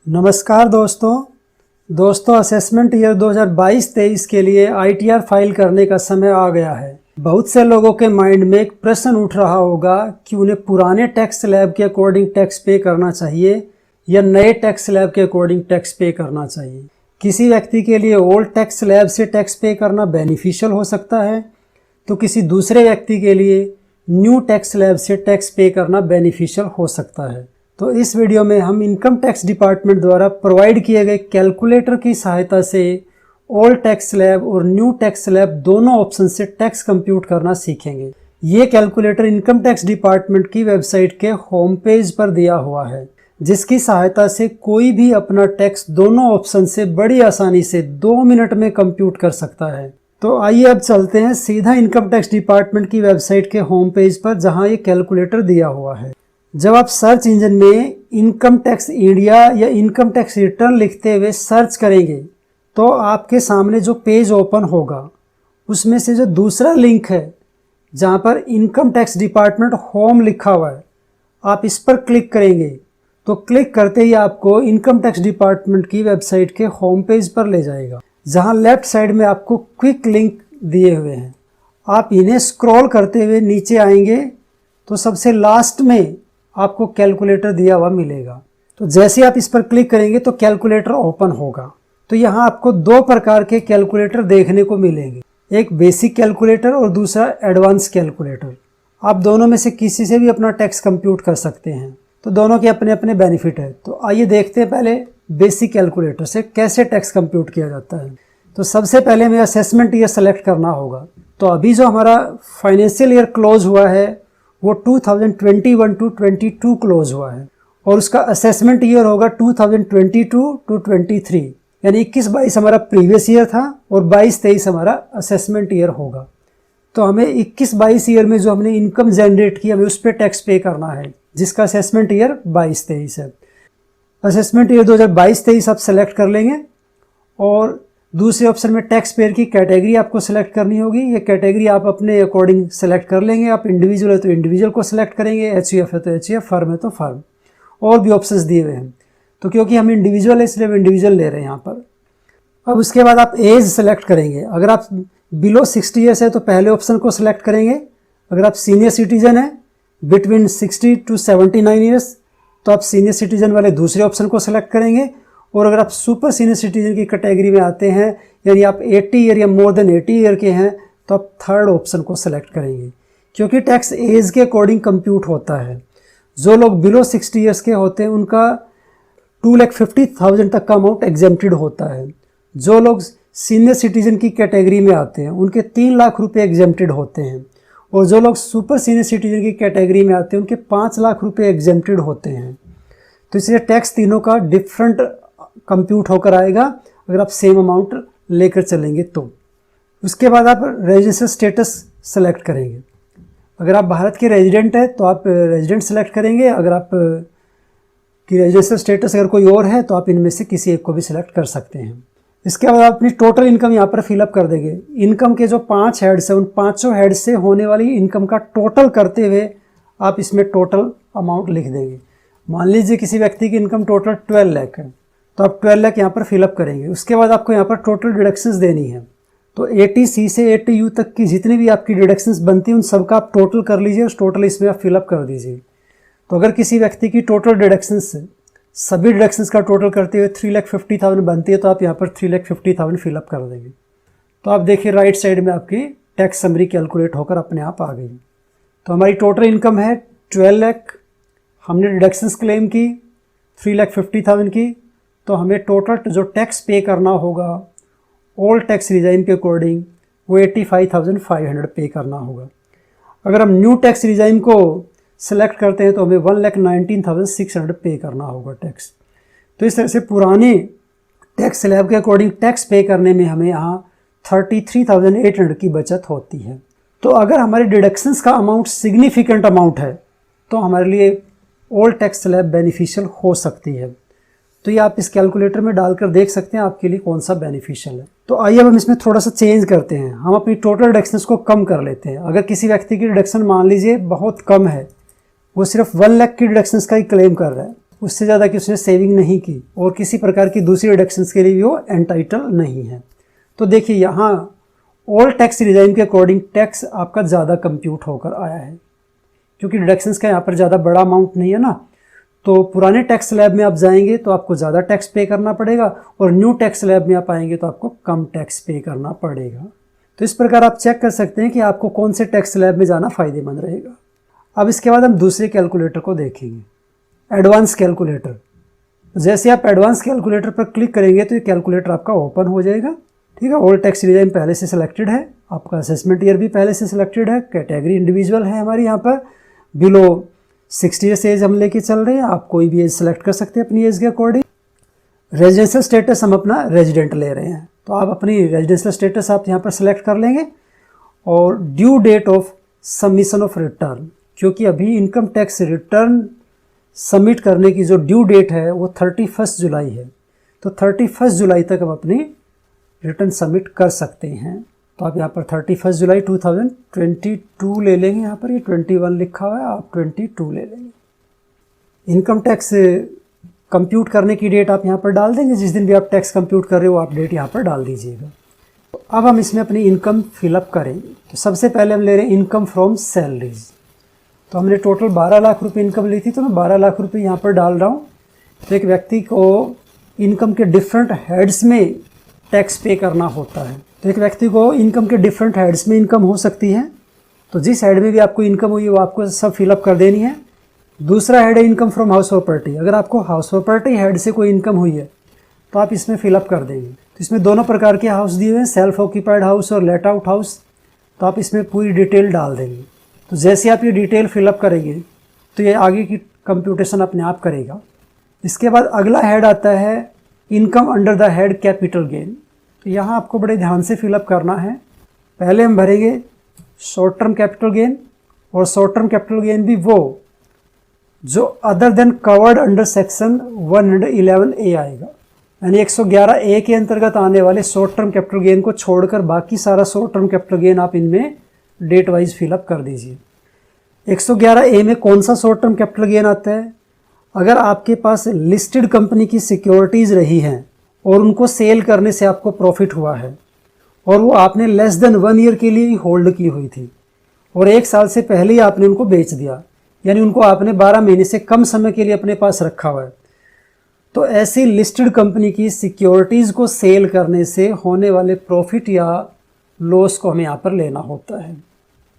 नमस्कार दोस्तों assessment year 2022-23 के लिए आईटीआर फाइल करने का समय आ गया है। बहुत से लोगों के माइंड में एक प्रश्न उठ रहा होगा कि उन्हें पुराने टैक्स स्लैब के अकॉर्डिंग टैक्स पे करना चाहिए या नए टैक्स स्लैब के अकॉर्डिंग टैक्स पे करना चाहिए। किसी व्यक्ति के लिए ओल्ड टैक्स स्लैब से टैक्स पे करना बेनिफिशियल हो सकता है तो किसी दूसरे व्यक्ति के लिए न्यू टैक्स स्लैब से टैक्स पे करना बेनिफिशियल हो सकता है। तो इस वीडियो में हम इनकम टैक्स डिपार्टमेंट द्वारा प्रोवाइड किए गए कैलकुलेटर की सहायता से ओल्ड टैक्स स्लैब और न्यू टैक्स स्लैब दोनों ऑप्शन से टैक्स कंप्यूट करना सीखेंगे। ये कैलकुलेटर इनकम टैक्स डिपार्टमेंट की वेबसाइट के होम पेज पर दिया हुआ है, जिसकी सहायता से कोई भी अपना टैक्स दोनों ऑप्शन से बड़ी आसानी से 2 मिनट में कंप्यूट कर सकता है। तो आइए अब चलते हैं सीधा इनकम टैक्स डिपार्टमेंट की वेबसाइट के होम पेज पर, जहां ये कैलकुलेटर दिया हुआ है। जब आप सर्च इंजन में इनकम टैक्स इंडिया या इनकम टैक्स रिटर्न लिखते हुए सर्च करेंगे तो आपके सामने जो पेज ओपन होगा उसमें से जो दूसरा लिंक है जहां पर इनकम टैक्स डिपार्टमेंट होम लिखा हुआ है, आप इस पर क्लिक करेंगे तो क्लिक करते ही आपको इनकम टैक्स डिपार्टमेंट की वेबसाइट के होम पेज पर ले जाएगा, जहां लेफ्ट साइड में आपको क्विक लिंक दिए हुए हैं। आप इन्हें स्क्रॉल करते हुए नीचे आएंगे तो सबसे लास्ट में आपको कैलकुलेटर दिया हुआ मिलेगा। तो जैसे आप इस पर क्लिक करेंगे तो कैलकुलेटर ओपन होगा। तो यहाँ आपको 2 प्रकार के कैलकुलेटर देखने को मिलेंगे, एक बेसिक कैलकुलेटर और दूसरा एडवांस कैलकुलेटर। आप दोनों में से किसी से भी अपना टैक्स कंप्यूट कर सकते हैं, तो दोनों के अपने अपने बेनिफिट है। तो आइए देखते हैं पहले बेसिक कैलकुलेटर से कैसे टैक्स कंप्यूट किया जाता है। तो सबसे पहले हमें असेसमेंट ईयर सेलेक्ट करना होगा। तो अभी जो हमारा फाइनेंशियल ईयर क्लोज हुआ है वो 2021 टू 22 क्लोज हुआ है और उसका असेसमेंट ईयर होगा 2022 टू 23, यानी 21-22 हमारा प्रीवियस ईयर था और 22-23 हमारा असेसमेंट ईयर होगा। तो हमें 21-22 ईयर में जो हमने इनकम जनरेट की हमें उस पर टैक्स पे करना है, जिसका असेसमेंट ईयर 22-23 है। असेसमेंट ईयर 2022-23 आप सेलेक्ट कर लेंगे और दूसरे ऑप्शन में टैक्स पेयर की कैटेगरी आपको सेलेक्ट करनी होगी। ये कैटेगरी आप अपने अकॉर्डिंग सेलेक्ट कर लेंगे। आप इंडिविजुअल है तो इंडिविजुअल को सेलेक्ट करेंगे, एचयूएफ है तो एचयूएफ, फर्म है तो फर्म, और भी ऑप्शंस दिए हुए हैं। तो क्योंकि हम इंडिविजुअल है इसलिए हम इंडिविजुअल ले रहे हैं यहाँ पर। अब उसके बाद आप एज सेलेक्ट करेंगे। अगर आप बिलो 60 ईयर्स है तो पहले ऑप्शन को सिलेक्ट करेंगे। अगर आप सीनियर सिटीजन है बिटवीन 60 टू 79 ईयर्स तो आप सीनियर सिटीजन वाले दूसरे ऑप्शन को सिलेक्ट करेंगे। और अगर आप सुपर सीनियर सिटीजन की कैटेगरी में आते हैं, यानी आप 80 ईयर या मोर देन 80 ईयर के हैं, तो आप थर्ड ऑप्शन को सेलेक्ट करेंगे, क्योंकि टैक्स एज के अकॉर्डिंग कंप्यूट होता है। जो लोग बिलो 60 ईयर्स के होते हैं उनका 2,50,000 तक का अमाउंट एग्जेम्प्टेड होता है। जो लोग सीनियर सिटीजन की कैटेगरी में आते हैं उनके 3 लाख रुपये एग्जेम्प्टेड होते हैं, और जो लोग सुपर सीनियर सिटीजन की कैटेगरी में आते हैं उनके 5 लाख रुपये एग्जेम्प्टेड होते हैं। तो इसलिए टैक्स तीनों का डिफरेंट कंप्यूट होकर आएगा अगर आप सेम अमाउंट लेकर चलेंगे तो। उसके बाद आप रेजिडेंशियल स्टेटस सेलेक्ट करेंगे। अगर आप भारत के रेजिडेंट हैं तो आप रेजिडेंट सेलेक्ट करेंगे। अगर आप की रेजिडेंशियल स्टेटस अगर कोई और है तो आप इनमें से किसी एक को भी सिलेक्ट कर सकते हैं। इसके बाद आप अपनी टोटल इनकम यहाँ पर फिलअप कर देंगे। इनकम के जो 5 हेड्स हैं उन 5 हेड्स से होने वाली इनकम का टोटल करते हुए आप इसमें टोटल अमाउंट लिख देंगे। मान लीजिए किसी व्यक्ति की इनकम टोटल 12 लाख है तो आप 12 लाख यहाँ पर फिलअप करेंगे। उसके बाद आपको यहाँ पर टोटल डिडक्शंस देनी है। तो 80C से 80U तक की जितनी भी आपकी डिडक्शंस बनती हैं उन सबका आप टोटल कर लीजिए, उस टोटल इसमें आप फिलअप कर दीजिए। तो अगर किसी व्यक्ति की टोटल डिडक्शंस सभी डिडक्शंस का टोटल करते हुए 3,50,000 बनती है तो आप यहाँ पर 3,50,000 फिलअप कर देंगे। तो आप देखिए राइट साइड में आपकी टैक्स समरी कैलकुलेट होकर अपने आप आ गई। तो हमारी टोटल इनकम है 12 लाख, हमने डिडक्शंस क्लेम की 3,50,000 की, तो हमें टोटल जो टैक्स पे करना होगा ओल्ड टैक्स रिजाइम के अकॉर्डिंग वो 85,500 पे करना होगा। अगर हम न्यू टैक्स रिजाइम को सेलेक्ट करते हैं तो हमें 1,19,600 पे करना होगा टैक्स। तो इस तरह से पुराने टैक्स स्लैब के अकॉर्डिंग टैक्स पे करने में हमें यहाँ 33,800 की बचत होती है। तो अगर हमारे डिडक्शंस का अमाउंट सिग्निफिकेंट अमाउंट है तो हमारे लिए ओल्ड टैक्स स्लैब बेनिफिशियल हो सकती है। तो ये आप इस कैलकुलेटर में डालकर देख सकते हैं आपके लिए कौन सा बेनिफिशियल है। तो आइए अब हम इसमें थोड़ा सा चेंज करते हैं। हम अपनी टोटल डिडक्शंस को कम कर लेते हैं। अगर किसी व्यक्ति की डिडक्शन मान लीजिए बहुत कम है, वो सिर्फ 1 लाख की डिडक्शंस का ही क्लेम कर रहा है, उससे ज़्यादा कि उसने सेविंग नहीं की और किसी प्रकार की दूसरी डिडक्शंस के लिए भी वो एंटाइटल नहीं है। तो देखिए यहाँ ओल्ड टैक्स रिजाइम के अकॉर्डिंग टैक्स आपका ज़्यादा कंप्यूट होकर आया है, क्योंकि डिडक्शंस का यहाँ पर ज़्यादा बड़ा अमाउंट नहीं है ना। तो पुराने टैक्स स्लैब में आप जाएंगे तो आपको ज़्यादा टैक्स पे करना पड़ेगा और न्यू टैक्स स्लैब में आप आएंगे तो आपको कम टैक्स पे करना पड़ेगा। तो इस प्रकार आप चेक कर सकते हैं कि आपको कौन से टैक्स स्लैब में जाना फ़ायदेमंद रहेगा। अब इसके बाद हम दूसरे कैलकुलेटर को देखेंगे, एडवांस कैलकुलेटर। जैसे आप एडवांस कैलकुलेटर पर क्लिक करेंगे तो ये कैलकुलेटर आपका ओपन हो जाएगा। ठीक है, ओल्ड टैक्स रिजाइम पहले से सिलेक्टेड है, आपका असेसमेंट ईयर भी पहले से सिलेक्टेड है, कैटेगरी इंडिविजुअल है हमारी यहाँ पर, बिलो 60 ईयर्स एज हम लेके चल रहे हैं। आप कोई भी एज सेलेक्ट कर सकते हैं अपनी एज के अकॉर्डिंग। रेजिडेंशियल स्टेटस हम अपना रेजिडेंट ले रहे हैं, तो आप अपनी रेजिडेंशियल स्टेटस आप यहाँ पर सेलेक्ट कर लेंगे। और due date of submission of return, क्योंकि अभी इनकम टैक्स रिटर्न सबमिट करने की जो ड्यू डेट है वो 31 जुलाई है, तो 31 जुलाई तक हम अपनी रिटर्न सबमिट कर सकते हैं। तो आप यहाँ पर 31 जुलाई 2022 ले लेंगे, यहाँ पर ये 21 लिखा हुआ है, आप 22 ले लेंगे। इनकम टैक्स कंप्यूट करने की डेट आप यहाँ पर डाल देंगे, जिस दिन भी आप टैक्स कंप्यूट कर रहे हो आप डेट यहाँ पर डाल दीजिएगा। तो अब हम इसमें अपनी इनकम फिलअप करेंगे। तो सबसे पहले हम ले रहे हैं इनकम फ्रॉम सैलरीज। तो हमने टोटल 12 लाख रुपए इनकम ली थी, तो मैं 12 लाख रुपए यहाँ पर डाल रहा हूँ। तो एक व्यक्ति को इनकम के डिफरेंट हेड्स में टैक्स पे करना होता है। तो एक व्यक्ति को इनकम के डिफरेंट हेड्स में इनकम हो सकती है, तो जिस हेड में भी आपको इनकम हुई है वो आपको सब फिलअप कर देनी है। दूसरा हेड है इनकम फ्रॉम हाउस प्रॉपर्टी। अगर आपको हाउस प्रॉपर्टी हेड से कोई इनकम हुई है तो आप इसमें फिलअप कर देंगे। तो इसमें दोनों प्रकार के हाउस दिए हुए हैं, सेल्फ ऑक्यूपाइड हाउस और लेट आउट हाउस। तो आप इसमें पूरी डिटेल डाल देंगे। तो जैसे आप ये डिटेल फिलअप करेंगे तो ये आगे की कंप्यूटेशन अपने आप करेगा। इसके बाद अगला हेड आता है income under the head capital gain. तो यहाँ आपको बड़े ध्यान से फिलअप करना है। पहले हम भरेंगे शॉर्ट टर्म कैपिटल गेन, और शॉर्ट टर्म कैपिटल गेन भी वो जो other than covered under section 111A आएगा, यानी 111A के अंतर्गत आने वाले शॉर्ट टर्म कैपिटल गेन को छोड़कर बाकी सारा शॉर्ट टर्म कैपिटल गेन आप इनमें डेट वाइज फिलअप कर दीजिए। 111A में कौन सा शॉर्ट टर्म कैपिटल गेन आता है? अगर आपके पास लिस्टेड कंपनी की सिक्योरिटीज़ रही हैं और उनको सेल करने से आपको प्रॉफिट हुआ है और वो आपने लेस देन 1 ईयर के लिए ही होल्ड की हुई थी और 1 साल से पहले ही आपने उनको बेच दिया, यानी उनको आपने 12 महीने से कम समय के लिए अपने पास रखा हुआ है, तो ऐसी लिस्टेड कंपनी की सिक्योरिटीज़ को सेल करने से होने वाले प्रॉफिट या लॉस को हमें यहाँ पर लेना होता है।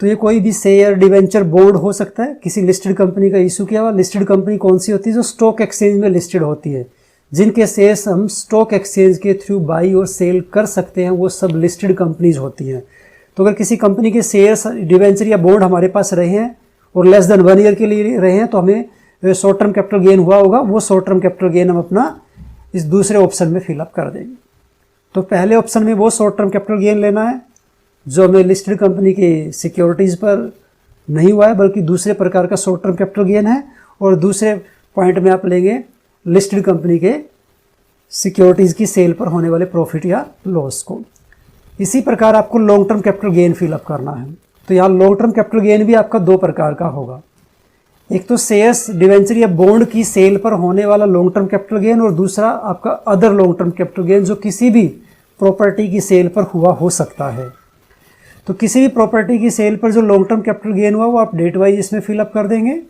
तो ये कोई भी शेयर, डिवेंचर, बॉन्ड हो सकता है किसी लिस्टेड कंपनी का इशू किया हुआ। लिस्टेड कंपनी कौन सी होती है? जो स्टॉक एक्सचेंज में लिस्टेड होती है, जिनके शेयर्स हम स्टॉक एक्सचेंज के थ्रू बाई और सेल कर सकते हैं, वो सब लिस्टेड कंपनीज होती हैं। तो अगर किसी कंपनी के शेयर्स, डिवेंचर या बॉन्ड हमारे पास रहे हैं और लेस देन 1 ईयर के लिए रहे हैं तो हमें शॉर्ट टर्म कैपिटल गेन हुआ होगा, वो शॉर्ट टर्म कैपिटल गेन हम अपना इस दूसरे ऑप्शन में फिलअप कर देंगे। तो पहले ऑप्शन में वो शॉर्ट टर्म कैपिटल गेन लेना है जो हमें लिस्टेड कंपनी की सिक्योरिटीज़ पर नहीं हुआ है, बल्कि दूसरे प्रकार का शॉर्ट टर्म कैपिटल गेन है, और दूसरे पॉइंट में आप लेंगे लिस्टेड कंपनी के सिक्योरिटीज़ की सेल पर होने वाले प्रॉफिट या लॉस को। इसी प्रकार आपको long term capital gain fill up करना है। तो यहाँ लॉन्ग टर्म कैपिटल गेन भी आपका 2 प्रकार का होगा, एक तो शेयर्स, डिवेंचर या बॉन्ड की सेल पर होने वाला लॉन्ग टर्म कैपिटल गेन, और दूसरा आपका other long term capital gain जो किसी भी प्रॉपर्टी की सेल पर हुआ हो सकता है। तो किसी भी प्रॉपर्टी की सेल पर जो लॉन्ग टर्म कैपिटल गेन हुआ वो आप डेट वाइज इसमें फिलअप कर देंगे।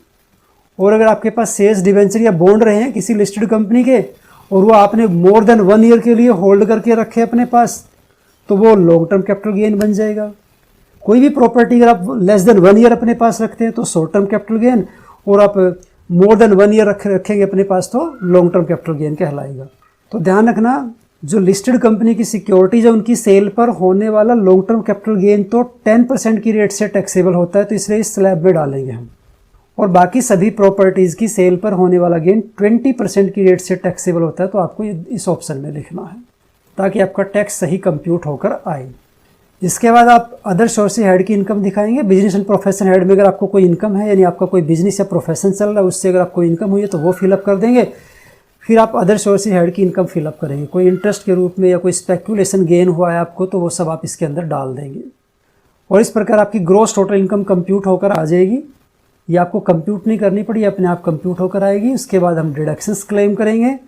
और अगर आपके पास शेयर्स, डिवेंचर या बॉन्ड रहे हैं किसी लिस्टेड कंपनी के और वो आपने मोर देन 1 ईयर के लिए होल्ड करके रखे अपने पास, तो वो लॉन्ग टर्म कैपिटल गेन बन जाएगा। कोई भी प्रॉपर्टी अगर आप लेस देन 1 ईयर अपने पास रखते हैं तो शॉर्ट टर्म कैपिटल गेन, और आप मोर देन 1 ईयर रखेंगे अपने पास तो लॉन्ग टर्म कैपिटल गेन कहलाएगा। तो ध्यान रखना, जो लिस्टेड कंपनी की सिक्योरिटीज है उनकी सेल पर होने वाला लॉन्ग टर्म कैपिटल गेन तो 10% की रेट से टैक्सेबल होता है, तो इसलिए इस स्लैब में डालेंगे हम। और बाकी सभी प्रॉपर्टीज़ की सेल पर होने वाला गेन 20% की रेट से टैक्सेबल होता है, तो आपको इस ऑप्शन में लिखना है ताकि आपका टैक्स सही कंप्यूट होकर आए। इसके बाद आप अदर सोर्स हेड की इनकम दिखाएंगे। बिजनेस एंड प्रोफेशन हेड में अगर आपको कोई इनकम है, यानी आपका कोई बिजनेस या प्रोफेशन चल रहा है, उससे अगर आपको इनकम हुई है तो वो फिलअप कर देंगे। फिर आप अदर सोर्स हेड की इनकम फिलअप करेंगे, कोई इंटरेस्ट के रूप में या कोई स्पेकुलेशन गेन हुआ है आपको तो वो सब आप इसके अंदर डाल देंगे। और इस प्रकार आपकी ग्रॉस टोटल इनकम कंप्यूट होकर आ जाएगी। ये आपको कंप्यूट नहीं करनी पड़ी, अपने आप कंप्यूट होकर आएगी। उसके बाद हम डिडक्शंस क्लेम करेंगे।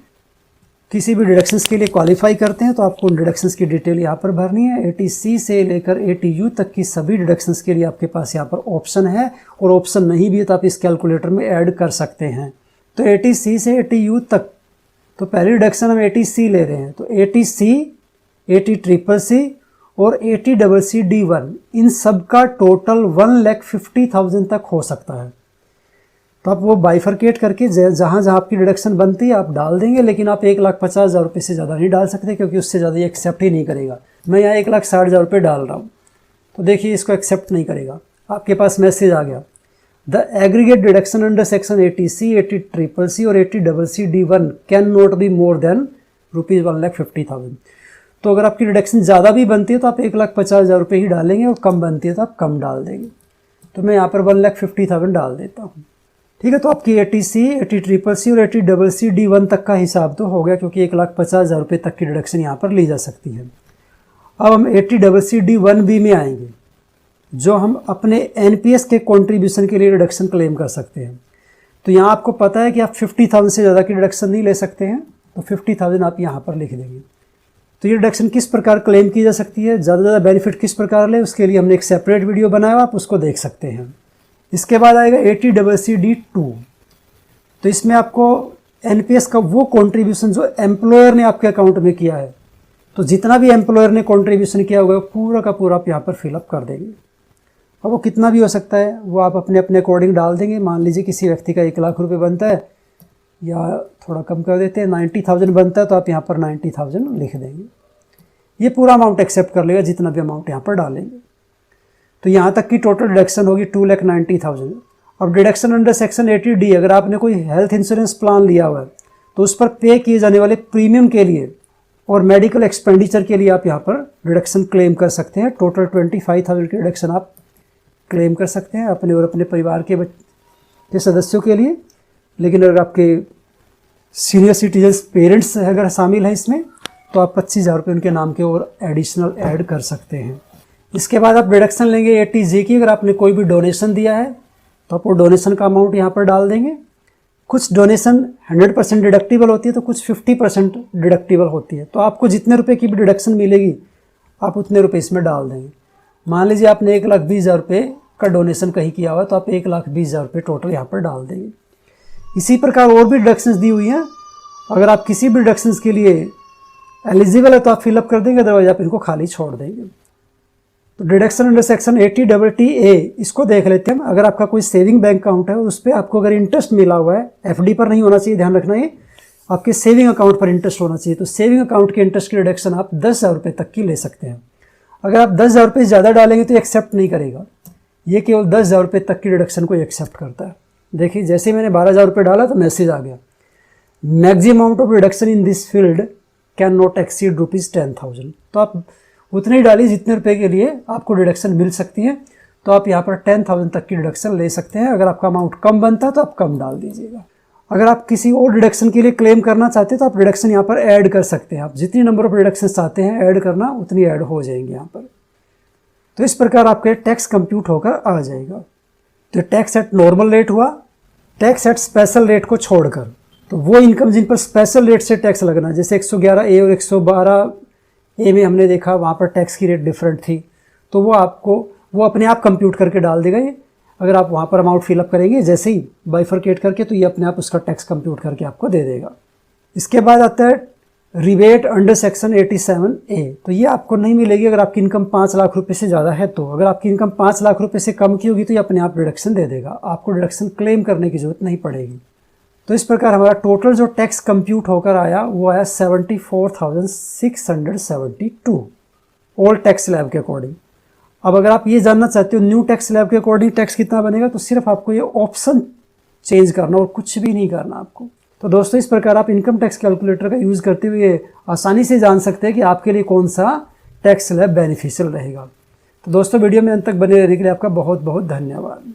किसी भी डिडक्शंस के लिए क्वालिफाई करते हैं तो आपको उन डिडक्शंस की डिटेल यहाँ पर भरनी है। 80C से लेकर 80U तक की सभी डिडक्शंस के लिए आपके पास यहाँ पर ऑप्शन है, और ऑप्शन नहीं भी है तो आप इस कैलकुलेटर में ऐड कर सकते हैं। तो 80C से 80U तक, तो पहली डिडक्शन हम 80C ले रहे हैं, तो 80C, 80CCC और 80CCD1 इन सब का टोटल 1,50,000 तक हो सकता है। तो आप वो बाइफरकेट करके जहाँ जहाँ आपकी डिडक्शन बनती है आप डाल देंगे, लेकिन आप 1,50,000 रुपये से ज़्यादा नहीं डाल सकते, क्योंकि उससे ज़्यादा ये एक्सेप्ट ही नहीं करेगा। मैं यहाँ 1,60,000 रुपये डाल रहा हूँ, तो देखिए इसको एक्सेप्ट नहीं करेगा। आपके पास मैसेज आ गया, the aggregate deduction under section 80C, 80CCC और 80CCD1 can not be more than ₹1,50,000। तो अगर आपकी डिडक्शन ज़्यादा भी बनती है तो आप 1,50,000 रुपये ही डालेंगे, और कम बनती है तो आप कम डाल देंगे। तो मैं यहाँ पर 1,50,000 डाल देता हूँ। ठीक है, तो आपकी 80C, 80CCC और 80CCD1 तक का हिसाब तो हो गया, क्योंकि 1,50,000 रुपये तक की डिडक्शन यहाँ पर ली जा सकती है। अब हम 80CCD1B में आएंगे, जो हम अपने NPS के कंट्रीब्यूशन के लिए डिडक्शन क्लेम कर सकते हैं। तो यहाँ आपको पता है कि आप 50,000 से ज़्यादा की डिडक्शन नहीं ले सकते हैं, तो 50,000 आप यहाँ पर लिख देंगे। तो ये डिडक्शन किस प्रकार क्लेम की जा सकती है, ज़्यादा से ज़्यादा बेनिफिट किस प्रकार ले, उसके लिए हमने एक सेपरेट वीडियो बनाया, आप उसको देख सकते हैं। इसके बाद आएगा 80CCD2। तो इसमें आपको NPS का वो कंट्रीब्यूशन जो एम्प्लॉयर ने आपके अकाउंट में किया है, तो जितना भी एम्प्लॉयर ने कंट्रीब्यूशन किया होगा पूरा का पूरा आप यहाँ पर फिलअप कर देंगे। अब वो कितना भी हो सकता है, वो आप अपने अपने अकॉर्डिंग डाल देंगे। मान लीजिए किसी व्यक्ति का 1,00,000 रुपये बनता है, या थोड़ा कम कर देते हैं, 90,000 बनता है, तो आप यहाँ पर 90,000 लिख देंगे। ये पूरा अमाउंट एक्सेप्ट कर लेगा, जितना भी अमाउंट यहाँ पर डालेंगे। तो यहाँ तक की टोटल डिडक्शन होगी 2,90,000। अब डिडक्शन अंडर सेक्शन 80D, अगर आपने कोई हेल्थ इंश्योरेंस प्लान लिया हुआ है तो उस पर पे किए जाने वाले प्रीमियम के लिए और मेडिकल एक्सपेंडिचर के लिए आप यहाँ पर डिडक्शन क्लेम कर सकते हैं। टोटल 25,000 की डिडक्शन आप क्लेम कर सकते हैं अपने और अपने परिवार के सदस्यों के लिए। लेकिन अगर आपके सीनियर सिटीजन्स पेरेंट्स अगर शामिल हैं इसमें, तो आप 25,000 रुपये उनके नाम के और एडिशनल ऐड कर सकते हैं। इसके बाद आप डिडक्शन लेंगे 80G की। अगर आपने कोई भी डोनेशन दिया है तो आप वो डोनेशन का अमाउंट यहाँ पर डाल देंगे। कुछ डोनेशन 100% डिडक्टिबल होती है, तो कुछ 50% डिडक्टिबल होती है। तो आपको जितने रुपए की भी डिडक्शन मिलेगी आप उतने रुपए इसमें डाल देंगे। मान लीजिए आपने 1,20,000 रुपये का डोनेशन कहीं किया हुआ, तो आप 1,20,000 रुपये टोटल यहाँ पर डाल देंगे। इसी प्रकार और भी डिडक्शंस दी हुई हैं। अगर आप किसी भी डिडक्शंस के लिए एलिजिबल है तो आप फिलअप कर देंगे, अदरवाइज आप इनको खाली छोड़ देंगे। तो डिडक्शन अंडर सेक्शन 80AA इसको देख लेते हैं। अगर आपका कोई सेविंग बैंक अकाउंट है और उस पर आपको अगर इंटरेस्ट मिला हुआ है, FD पर नहीं होना चाहिए, ध्यान रखना, ये आपके सेविंग अकाउंट पर इंटरेस्ट होना चाहिए। तो सेविंग अकाउंट के इंटरेस्ट की डिडक्शन आप 10,000 रुपये तक की ले सकते हैं। अगर आप 10,000 रुपये से ज़्यादा डालेंगे तो एक्सेप्ट नहीं करेगा, ये केवल 10,000 रुपये तक की डिडक्शन को एक्सेप्ट करता है। देखिए जैसे मैंने 12,000 रुपये डाला तो मैसेज आ गया, maximum amount of deduction in this field can not exceed ₹10,000। तो आप उतने ही डालिए जितने रुपए के लिए आपको डिडक्शन मिल सकती है। तो आप यहाँ पर 10,000 तक की डिडक्शन ले सकते हैं। अगर आपका अमाउंट कम बनता है तो आप कम डाल दीजिएगा। अगर आप किसी और डिडक्शन के लिए क्लेम करना चाहते हैं तो आप डिडक्शन यहाँ पर ऐड कर सकते हैं। आप जितनी नंबर ऑफ डिडक्शन चाहते हैं ऐड करना, उतनी ऐड हो जाएंगे यहाँ पर। तो इस प्रकार आपके टैक्स कंप्यूट होकर आ जाएगा। तो टैक्स एट नॉर्मल रेट हुआ, टैक्स एट स्पेशल रेट को छोड़कर। तो वो इनकम जिन पर स्पेशल रेट से टैक्स लगना, जैसे 111A और 112A में हमने देखा वहाँ पर टैक्स की रेट डिफरेंट थी, तो वो अपने आप कंप्यूट करके डाल देगा ये। अगर आप वहाँ पर अमाउंट फिलअप करेंगे जैसे ही बाइफरकेट करके, तो ये अपने आप उसका टैक्स कंप्यूट करके आपको दे देगा। इसके बाद आता है रिबेट अंडर सेक्शन 87A। तो ये आपको नहीं मिलेगी अगर आपकी इनकम 5 लाख रुपए से ज़्यादा है। तो अगर आपकी इनकम 5 लाख रुपए से कम की होगी तो ये अपने आप डिडक्शन दे देगा, आपको डिडक्शन क्लेम करने की जरूरत नहीं पड़ेगी। तो इस प्रकार हमारा टोटल जो टैक्स कंप्यूट होकर आया वो आया 74,672 ओल्ड टैक्स स्लैब के अकॉर्डिंग। अब अगर आप ये जानना चाहते हो न्यू टैक्स स्लैब के अकॉर्डिंग टैक्स कितना बनेगा, तो सिर्फ आपको ये ऑप्शन चेंज करना और कुछ भी नहीं करना आपको। तो दोस्तों इस प्रकार आप इनकम टैक्स कैलकुलेटर का यूज़ करते हुए आसानी से जान सकते हैं कि आपके लिए कौन सा टैक्स स्लैब बेनिफिशियल रहेगा। तो दोस्तों वीडियो में अंत तक बने रहने के लिए आपका बहुत बहुत धन्यवाद।